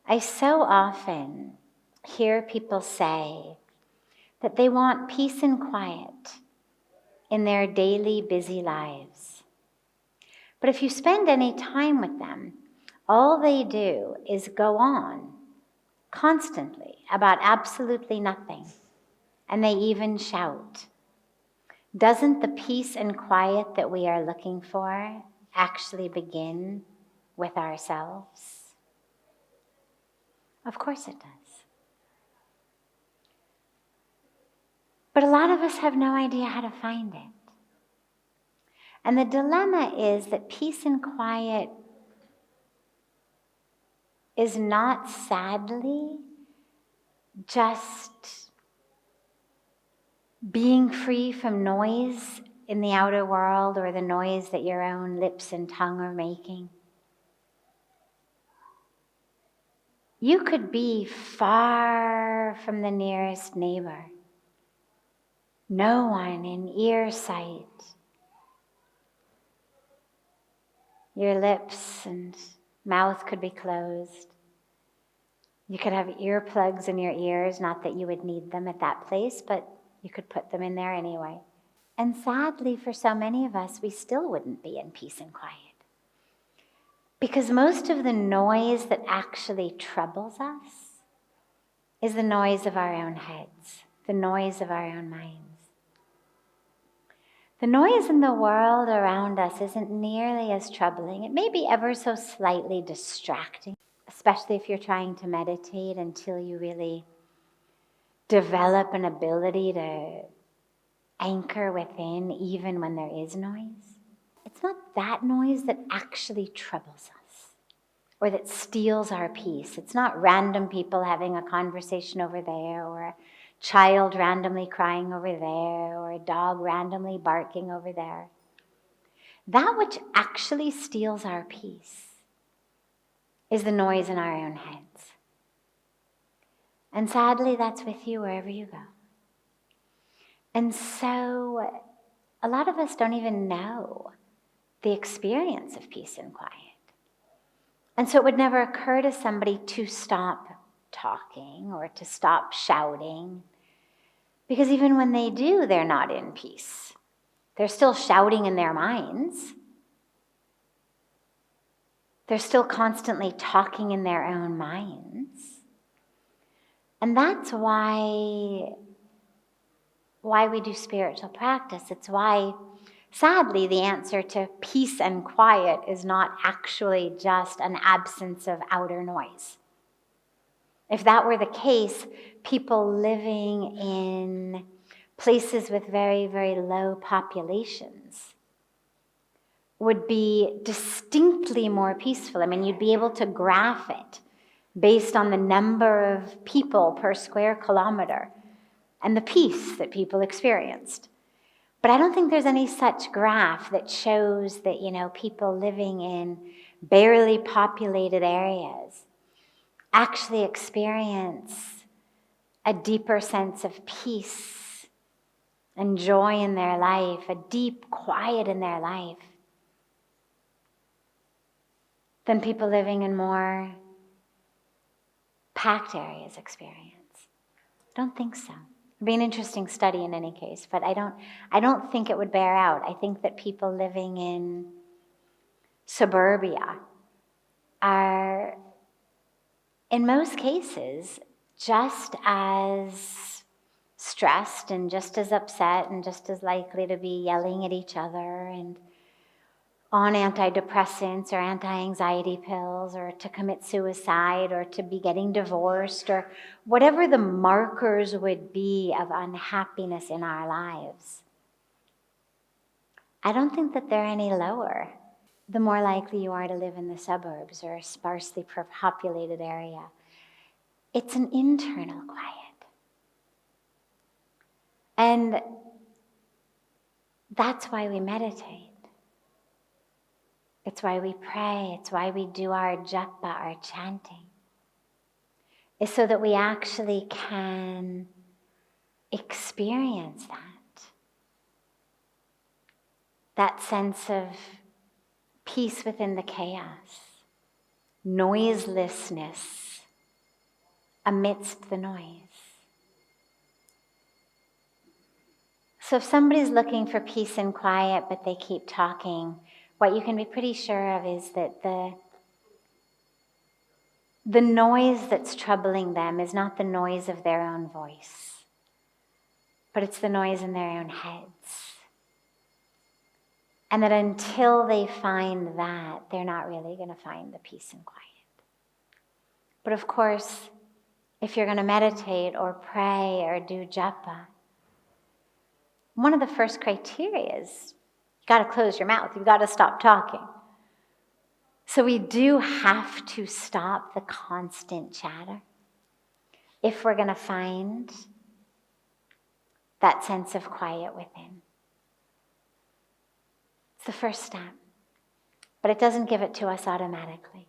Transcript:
I so often hear people say that they want peace and quiet in their daily busy lives. But if you spend any time with them, all they do is go on constantly about absolutely nothing, and they even shout. Doesn't the peace and quiet that we are looking for actually begin with ourselves? Of course it does. But a lot of us have no idea how to find it. And the dilemma is that peace and quiet is not, sadly, just being free from noise in the outer world or the noise that your own lips and tongue are making. You could be far from the nearest neighbor, no one in ear sight. Your lips and mouth could be closed. You could have earplugs in your ears, not that you would need them at that place, but you could put them in there anyway. And sadly, for so many of us, we still wouldn't be in peace and quiet. Because most of the noise that actually troubles us is the noise of our own heads, the noise of our own minds. The noise in the world around us isn't nearly as troubling. It may be ever so slightly distracting, especially if you're trying to meditate until you really develop an ability to anchor within even when there is noise. It's not that noise that actually troubles us or that steals our peace. It's not random people having a conversation over there, or a child randomly crying over there, or a dog randomly barking over there. That which actually steals our peace is the noise in our own heads. And sadly, that's with you wherever you go. And so a lot of us don't even know the experience of peace and quiet. And so it would never occur to somebody to stop talking or to stop shouting, because even when they do, they're not in peace. They're still shouting in their minds. They're still constantly talking in their own minds. And that's why we do spiritual practice. It's why, sadly, the answer to peace and quiet is not actually just an absence of outer noise. If that were the case, people living in places with very, very low populations would be distinctly more peaceful. I mean, you'd be able to graph it based on the number of people per square kilometer and the peace that people experienced. But I don't think there's any such graph that shows that, people living in barely populated areas actually experience a deeper sense of peace and joy in their life, a deep quiet in their life, than people living in more packed areas experience. I don't think so. It'd be an interesting study in any case, but I don't think it would bear out. I think that people living in suburbia are, in most cases, just as stressed and just as upset and just as likely to be yelling at each other and on antidepressants or anti-anxiety pills, or to commit suicide, or to be getting divorced, or whatever the markers would be of unhappiness in our lives. I don't think that they're any lower the more likely you are to live in the suburbs or a sparsely populated area. It's an internal quiet. And that's why we meditate. It's why we pray. It's why we do our japa, our chanting. It's so that we actually can experience that sense of peace within the chaos, noiselessness amidst the noise. So if somebody's looking for peace and quiet, but they keep talking, what you can be pretty sure of is that the noise that's troubling them is not the noise of their own voice, but it's the noise in their own heads. And that until they find that, they're not really going to find the peace and quiet. But of course, if you're going to meditate or pray or do japa, one of the first criteria is you got to close your mouth. You've got to stop talking. So we do have to stop the constant chatter if we're going to find that sense of quiet within. It's the first step, but it doesn't give it to us automatically.